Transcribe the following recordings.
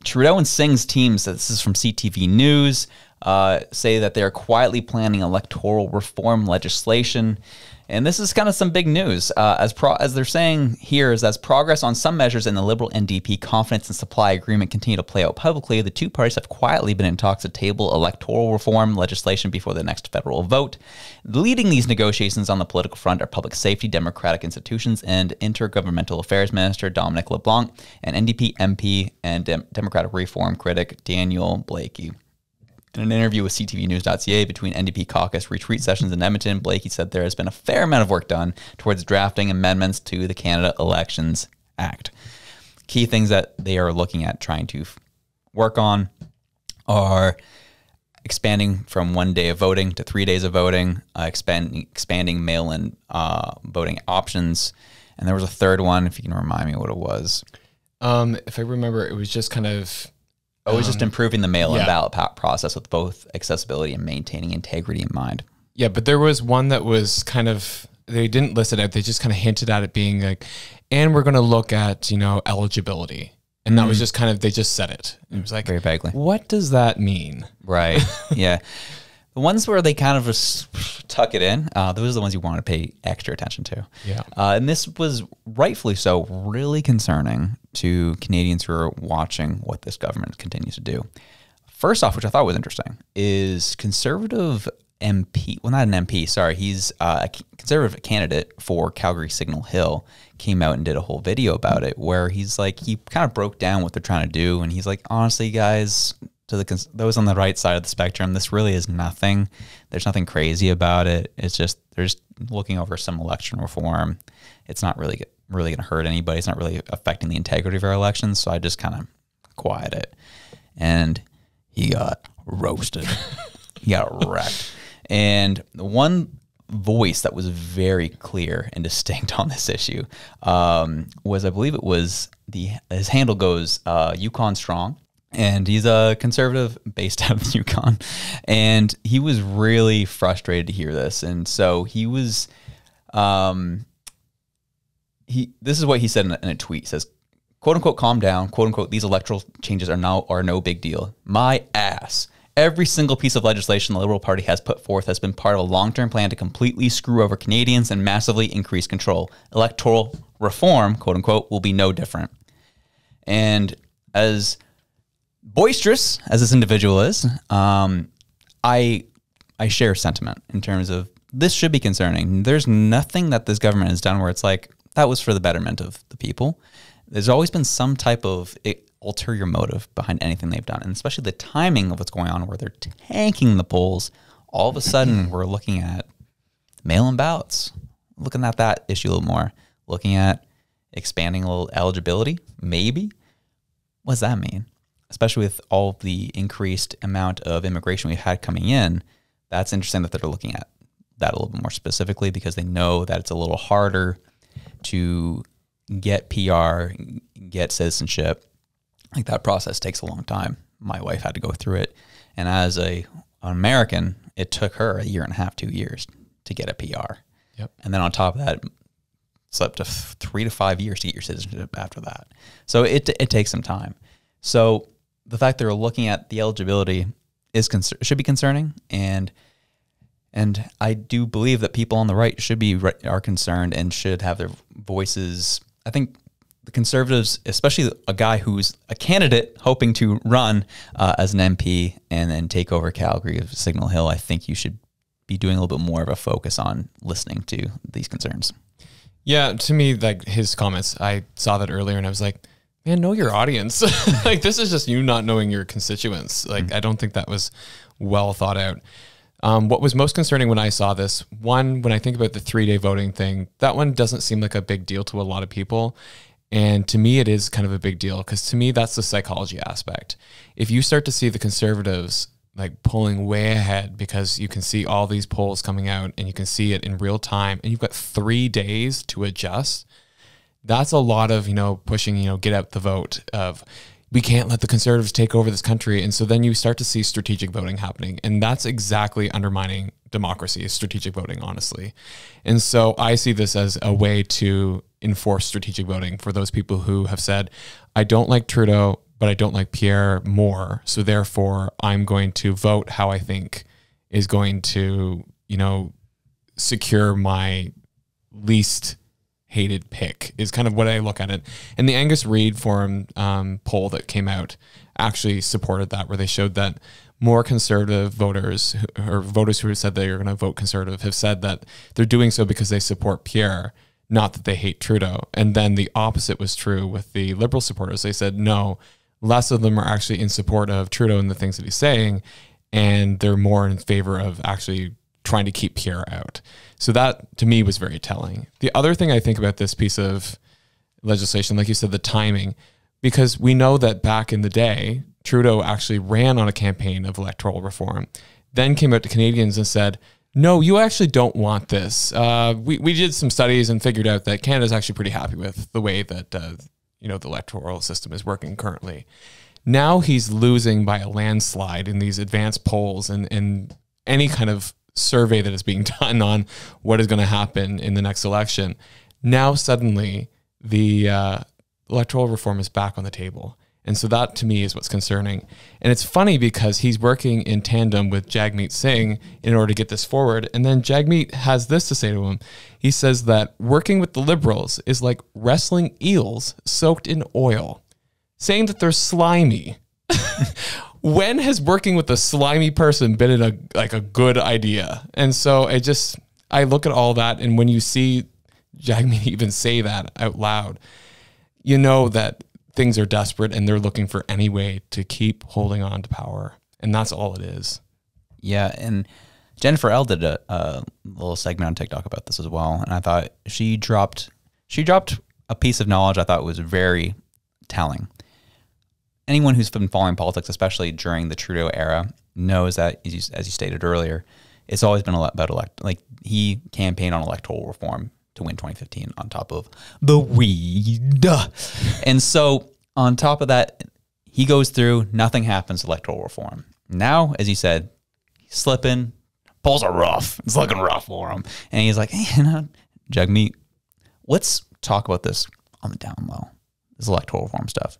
Trudeau and Singh's teams, this is from CTV News, say that they are quietly planning electoral reform legislation. And this is kind of some big news. As they're saying here, is as progress on some measures in the Liberal NDP confidence and supply agreement continue to play out publicly, the two parties have quietly been in talks to table electoral reform legislation before the next federal vote. Leading these negotiations on the political front are Public Safety, Democratic Institutions, and Intergovernmental Affairs Minister Dominic LeBlanc and NDP MP and Democratic Reform critic Daniel Blakey. In an interview with CTVnews.ca between NDP caucus retreat sessions in Edmonton, Blakey said there has been a fair amount of work done towards drafting amendments to the Canada Elections Act. Key things that they are looking at trying to work on are expanding from 1 day of voting to 3 days of voting, expanding mail-in voting options, and there was a third one, if you can remind me what it was. If I remember, it was just kind of... it was just improving the mail-in ballot process with both accessibility and maintaining integrity in mind. Yeah, but there was one that was kind of, they didn't list it out. They just kind of hinted at it being like, and we're going to look at, eligibility. And that was just kind of, they just said it. It was like, very vaguely. What does that mean? Right. Yeah. The ones where they kind of just tuck it in, those are the ones you want to pay extra attention to. Yeah. And this was rightfully so really concerning to Canadians who are watching what this government continues to do. First off, which I thought was interesting, is Conservative MP, well, not an MP, sorry, he's a Conservative candidate for Calgary Signal Hill, came out and did a whole video about it where he's like, he kind of broke down what they're trying to do. And he's like, honestly, guys, to those on the right side of the spectrum, this really is nothing. There's nothing crazy about it. It's just, they're just looking over some election reform. It's not really going to hurt anybody. It's not really affecting the integrity of our elections. So I just kind of quiet it. And he got roasted. He got wrecked. And the one voice that was very clear and distinct on this issue was, I believe it was, his handle goes Yukon Strong. And he's a conservative based out of Yukon. And he was really frustrated to hear this. And so he was, this is what he said in a tweet. He says, quote unquote, calm down, quote unquote, these electoral changes are no big deal. My ass. Every single piece of legislation the Liberal Party has put forth has been part of a long-term plan to completely screw over Canadians and massively increase control. Electoral reform, quote unquote, will be no different. And as boisterous as this individual is, I share sentiment in terms of this should be concerning. There's nothing that this government has done where it's like, that was for the betterment of the people. There's always been some type of ulterior motive behind anything they've done, and especially the timing of what's going on where they're tanking the polls. All of a sudden, we're looking at mail-in ballots, looking at that issue a little more, looking at expanding a little eligibility, maybe. What does that mean? Especially with all of the increased amount of immigration we've had coming in, that's interesting that they're looking at that a little bit more specifically because they know that it's a little harder to get PR, get citizenship. Like that process takes a long time. My wife had to go through it. And as an American, it took her 1.5 years, 2 years to get a PR. Yep. And then on top of that, it's up to 3 to 5 years to get your citizenship after that. So it takes some time. So the fact they're looking at the eligibility should be concerning, and I do believe that people on the right are concerned and should have their voices. I think the Conservatives, especially a guy who's a candidate hoping to run as an MP and then take over Calgary of Signal Hill, I think you should be doing a little bit more of a focus on listening to these concerns. Yeah, to me, like his comments, I saw that earlier and I was like, man, know your audience. Like, this is just you not knowing your constituents. Like, I don't think that was well thought out. What was most concerning when I saw this, one, when I think about the 3-day voting thing, that one doesn't seem like a big deal to a lot of people. And to me, it is kind of a big deal because to me, that's the psychology aspect. If you start to see the Conservatives like pulling way ahead because you can see all these polls coming out and you can see it in real time and you've got 3 days to adjust, that's a lot of, pushing, get out the vote of we can't let the Conservatives take over this country. And so then you start to see strategic voting happening. And that's exactly undermining democracy, is strategic voting, honestly. And so I see this as a way to enforce strategic voting for those people who have said, I don't like Trudeau, but I don't like Pierre more. So therefore, I'm going to vote how I think is going to, secure my least hated pick, is kind of what I look at it. And the Angus Reid Forum poll that came out actually supported that, where they showed that more conservative voters, or voters who have said they are going to vote conservative, have said that they're doing so because they support Pierre, not that they hate Trudeau. And then the opposite was true with the Liberal supporters. They said, no, less of them are actually in support of Trudeau and the things that he's saying, and they're more in favor of actually trying to keep Pierre out. So that, to me, was very telling. The other thing I think about this piece of legislation, like you said, the timing, because we know that back in the day, Trudeau actually ran on a campaign of electoral reform, then came out to Canadians and said, no, you actually don't want this. We did some studies and figured out that Canada's actually pretty happy with the way that the electoral system is working currently. Now he's losing by a landslide in these advanced polls and any kind of survey that is being done on what is going to happen in the next election. Now suddenly the electoral reform is back on the table. And so that, to me, is what's concerning. And it's funny because he's working in tandem with Jagmeet Singh in order to get this forward. And then Jagmeet has this to say to him. He says that working with the Liberals is like wrestling eels soaked in oil, saying that they're slimy. When has working with a slimy person been a good idea? And so I look at all that, and when you see Jagmeet even say that out loud, you know that things are desperate and they're looking for any way to keep holding on to power. And that's all it is. Yeah. And Jennifer L did a little segment on TikTok about this as well. And I thought she dropped a piece of knowledge I thought was very telling. Anyone who's been following politics, especially during the Trudeau era, knows that, as you stated earlier, it's always been about he campaigned on electoral reform to win 2015 on top of the weed. And so on top of that, he goes through, nothing happens, electoral reform. Now, as you said, he's slipping, polls are rough. It's looking rough for him. And he's like, hey, Jagmeet, let's talk about this on the down low, this electoral reform stuff.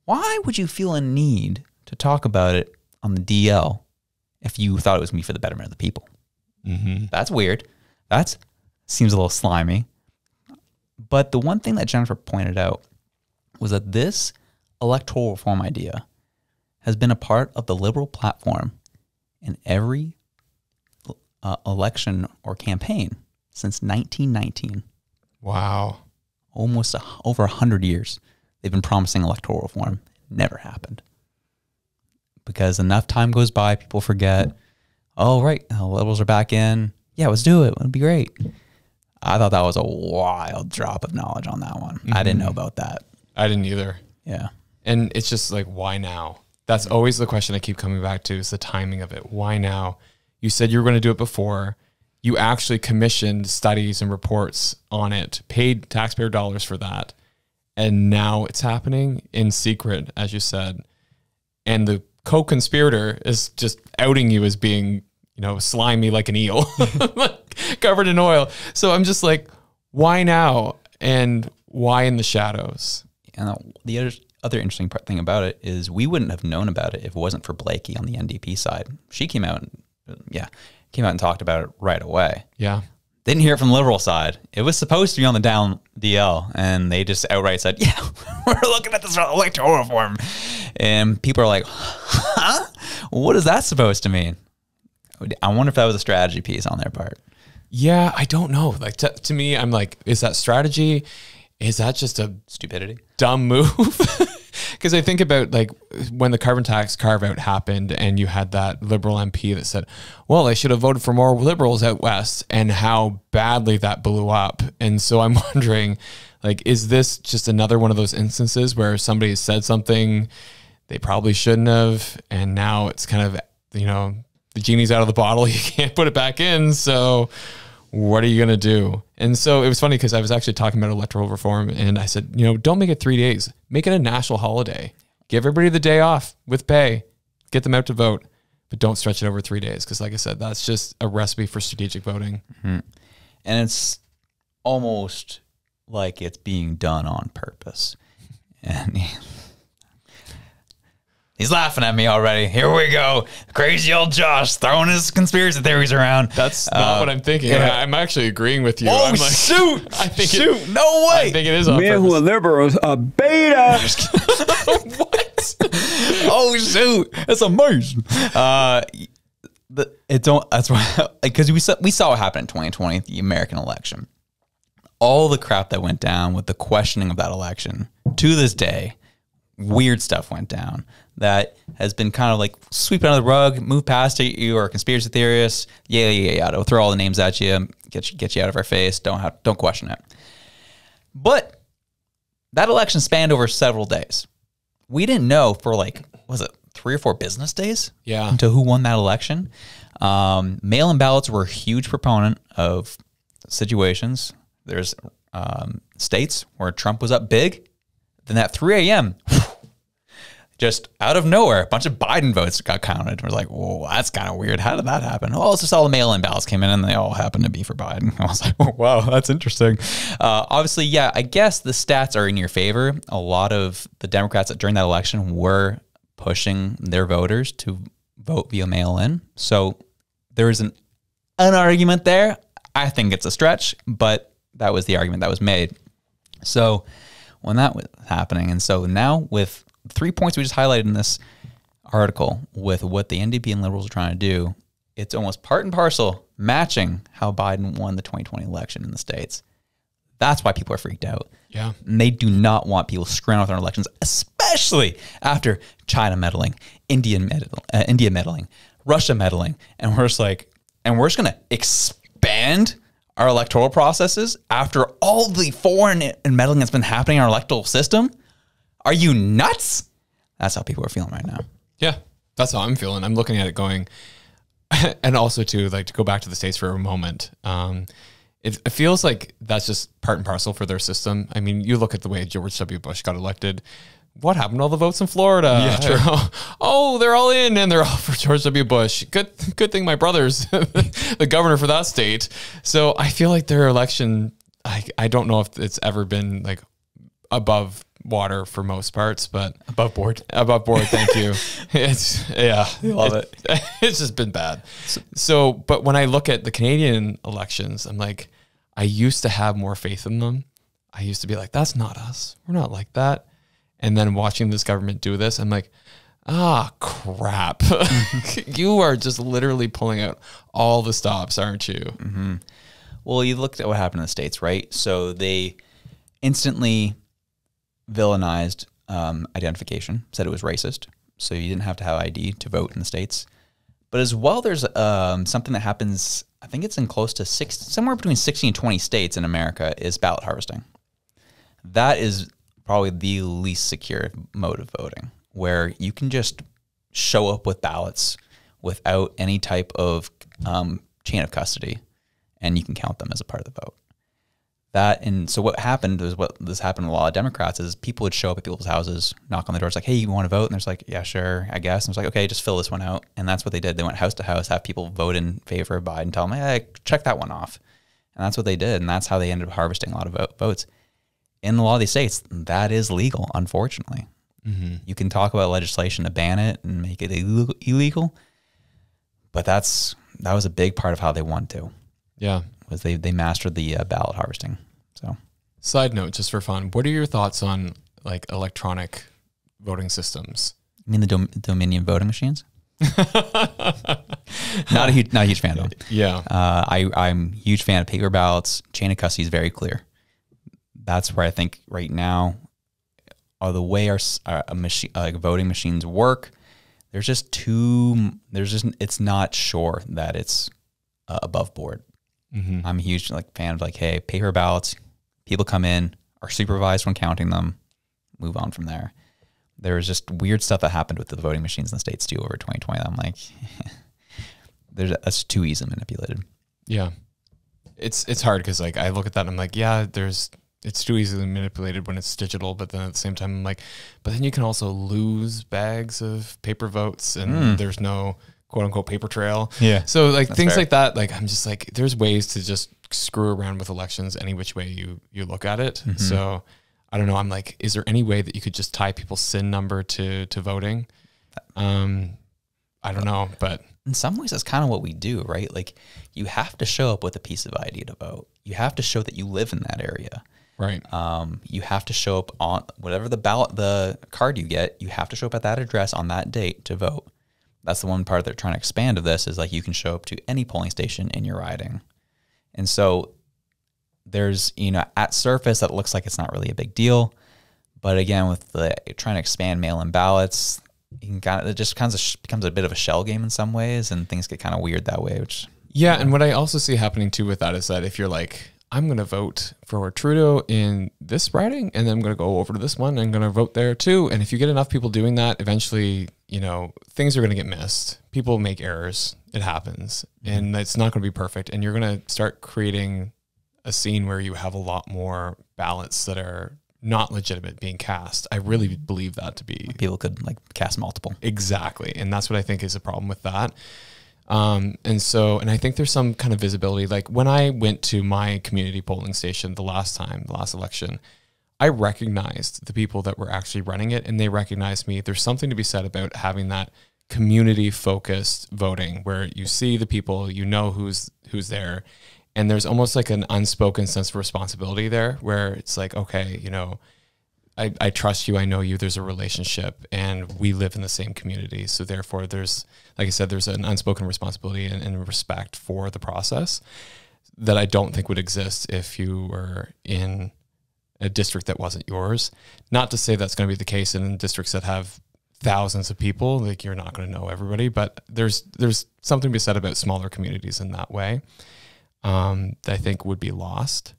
Why would you feel a need to talk about it on the DL if you thought it was me for the betterment of the people? Mm-hmm. That's weird. That seems a little slimy. But the one thing that Jennifer pointed out was that this electoral reform idea has been a part of the Liberal platform in every election or campaign since 1919. Wow. Almost over 100 years. They've been promising electoral reform. Never happened. Because enough time goes by, people forget, oh, right, the Liberals are back in. Yeah, let's do it. It'll be great. I thought that was a wild drop of knowledge on that one. Mm-hmm. I didn't know about that. I didn't either. Yeah. And it's just like, why now? That's always the question I keep coming back to, is the timing of it. Why now? You said you were going to do it before. You actually commissioned studies and reports on it, paid taxpayer dollars for that. And now it's happening in secret, as you said. And the co-conspirator is just outing you as being, slimy like an eel, covered in oil. So I'm just like, why now? And why in the shadows? And the other interesting thing about it is we wouldn't have known about it if it wasn't for Blakey on the NDP side. She came out and talked about it right away. Yeah. Didn't hear it from the Liberal side. It was supposed to be on the down DL, and they just outright said, yeah, we're looking at this electoral reform. And people are like, huh? What is that supposed to mean? I wonder if that was a strategy piece on their part. Yeah, I don't know. Like to me, I'm like, is that strategy? Is that just a stupidity, dumb move? Because I think about like when the carbon tax carve-out happened and you had that Liberal MP that said, well, I should have voted for more Liberals out west, and how badly that blew up. And so I'm wondering, like, is this just another one of those instances where somebody has said something they probably shouldn't have, and now it's kind of, the genie's out of the bottle, you can't put it back in, so what are you going to do? And so it was funny because I was actually talking about electoral reform, and I said, don't make it 3 days. Make it a national holiday. Give everybody the day off with pay. Get them out to vote, but don't stretch it over 3 days because, like I said, that's just a recipe for strategic voting. Mm-hmm. And it's almost like it's being done on purpose. And He's laughing at me already. Here we go. Crazy old Josh throwing his conspiracy theories around. That's not what I'm thinking. yeah. I'm actually agreeing with you. Oh, I'm like, shoot. I think shoot. No way. I think it is on Man who purpose. are liberals are beta. What? Oh, shoot. That's amazing. That's why, because we saw what happened in 2020, the American election. All the crap that went down with the questioning of that election to this day, weird stuff went down that has been kind of like sweeping under the rug, move past it. You are a conspiracy theorist. Yeah. They'll throw all the names at you, get you out of our face. Don't question it. But that election spanned over several days. We didn't know for was it 3 or 4 business days? Yeah. Until who won that election. Mail-in ballots were a huge proponent of situations. There's states where Trump was up big. Then at 3 a.m., just out of nowhere, a bunch of Biden votes got counted. We're like, whoa, that's kind of weird. How did that happen? Oh, it's just all the mail-in ballots came in and they all happened to be for Biden. I was like, oh, wow, that's interesting. Obviously, yeah, I guess the stats are in your favor. A lot of the Democrats that during that election were pushing their voters to vote via mail-in. So there is an argument there. I think it's a stretch, but that was the argument that was made. So when that was happening, and so now with 3 points we just highlighted in this article with what the NDP and Liberals are trying to do, it's almost part and parcel matching how Biden won the 2020 election in the States. That's why people are freaked out. Yeah. And they do not want people screwing with their elections, especially after China meddling, India meddling, Russia meddling. And we're just going to expand our electoral processes after all the foreign and meddling that's been happening in our electoral system? Are you nuts? That's how people are feeling right now. Yeah, that's how I'm feeling. I'm looking at it going, and also to go back to the States for a moment. It feels like that's just part and parcel for their system. I mean, you look at the way George W. Bush got elected. What happened to all the votes in Florida? Yeah, true. Oh, they're all in and they're all for George W. Bush. Good thing my brother's the governor for that state. So I feel like their election, I don't know if it's ever been above water for most parts, but Above board. Thank you. Love it. It's just been bad. So, but when I look at the Canadian elections, I'm like, I used to have more faith in them. I used to be like, that's not us. We're not like that. And then watching this government do this, I'm like, crap. You are just literally pulling out all the stops, aren't you? Mm-hmm. Well, you looked at what happened in the States, right? So they instantly villainized identification, said it was racist. So you didn't have to have ID to vote in the States. But as well, there's something that happens, I think it's in close to somewhere between 60 and 20 states in America, is ballot harvesting. That is probably the least secure mode of voting, where you can just show up with ballots without any type of chain of custody, and you can count them as a part of the vote. So what happened is this happened to a lot of Democrats is people would show up at people's houses, knock on the doors like, hey, you want to vote? And they're like, yeah, sure, I guess. And it's like, okay, just fill this one out. And that's what they did. They went house to house, have people vote in favor of Biden, tell them, hey, check that one off. And that's what they did. And that's how they ended up harvesting a lot of votes. In a lot of these states, that is legal, unfortunately. Mm-hmm. You can talk about legislation to ban it and make it illegal, but that was a big part of how they won too. Yeah, was they mastered the ballot harvesting. So, side note, just for fun, what are your thoughts on electronic voting systems? You mean the Dominion voting machines? Not a huge fan of them. Yeah, I'm a huge fan of paper ballots. Chain of custody is very clear. That's where I think right now, the way our voting machines work, it's not sure that it's above board. Mm-hmm. I'm a huge fan of hey, paper ballots, people come in, are supervised when counting them, move on from there. There was just weird stuff that happened with the voting machines in the States too over 2020. I'm like, that's too easily manipulated. Yeah, it's hard because I look at that and I'm like, yeah, it's too easily manipulated when it's digital, but then at the same time, I'm like, but then you can also lose bags of paper votes and there's no quote unquote paper trail. Yeah. So things fair. like that, I'm just there's ways to just screw around with elections any which way you look at it. Mm-hmm. So I don't know. I'm like, is there any way that you could just tie people's SIN number to voting? I don't know, but in some ways that's kind of what we do, right? Like you have to show up with a piece of ID to vote. You have to show that you live in that area. right. You have to show up on whatever the card you get, you have to show up at that address on that date to vote. That's the one part they're trying to expand of this is like you can show up to any polling station in your riding. And so there's, at surface that looks like it's not really a big deal. But again, with the trying to expand mail-in ballots, it just kind of becomes a bit of a shell game in some ways, and things get kind of weird that way. Yeah, and what I also see happening too with that is that if you're like, I'm going to vote for Trudeau in this riding, and then I'm going to go over to this one and I'm going to vote there too. And if you get enough people doing that, eventually, things are going to get missed. People make errors. It happens. And it's not going to be perfect. And you're going to start creating a scene where you have a lot more ballots that are not legitimate being cast. I really believe that to be. People could cast multiple. Exactly. And that's what I think is a problem with that. And I think there's some kind of visibility. Like when I went to my community polling station the last election, I recognized the people that were actually running it, and they recognized me. There's something to be said about having that community focused voting where you see the people, who's there. And there's almost like an unspoken sense of responsibility there where it's like, okay, I trust you. I know you. There's a relationship and we live in the same community. So therefore there's, like I said, there's an unspoken responsibility and respect for the process that I don't think would exist if you were in a district that wasn't yours. Not to say that's going to be the case in districts that have thousands of people, like you're not going to know everybody, but there's something to be said about smaller communities in that way. That I think would be lost.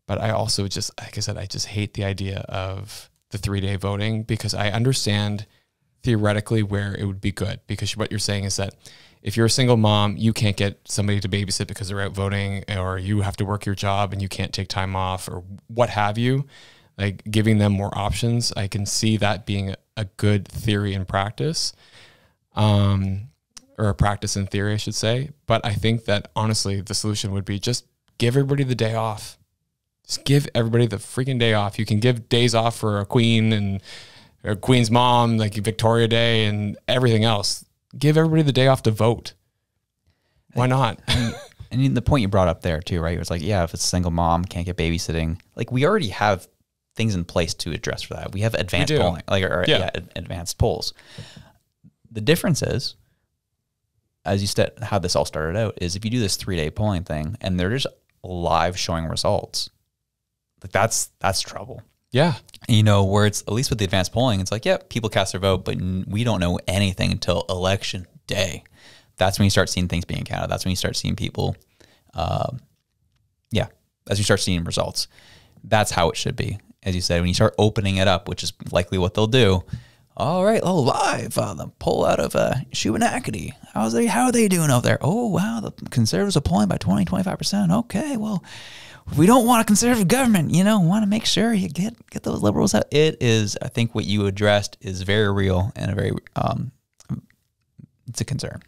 But I also just, like I said, I just hate the idea of the 3-day voting because I understand theoretically where it would be good, because what you're saying is that if you're a single mom, you can't get somebody to babysit because they're out voting, or you have to work your job and you can't take time off or what have you, like giving them more options. I can see that being a good theory and practice. Or a practice in theory, I should say. But I think that honestly, the solution would be just give everybody the day off. Just give everybody the freaking day off. You can give days off for a queen and a queen's mom, like Victoria Day and everything else. Give everybody the day off to vote. Why not? And the point you brought up there too, right? It was like, yeah, if it's a single mom, can't get babysitting. Like we already have things in place to address for that. We have advanced polling, advanced polls. The difference is, as you said, how this all started out is if you do this 3-day polling thing and they're just live showing results, like that's trouble. Yeah. Where it's, at least with the advanced polling, it's like, yeah, people cast their vote, but we don't know anything until election day. That's when you start seeing things being counted. That's when you start seeing people, as you start seeing results. That's how it should be. As you said, when you start opening it up, which is likely what they'll do. All right, live the poll out of Shubenacadie. How are they doing out there? Oh, wow, the Conservatives are polling by 25%. Okay, well, we don't want a conservative government, want to make sure you get those liberals out. It is, I think what you addressed is very real and a very, it's a concern.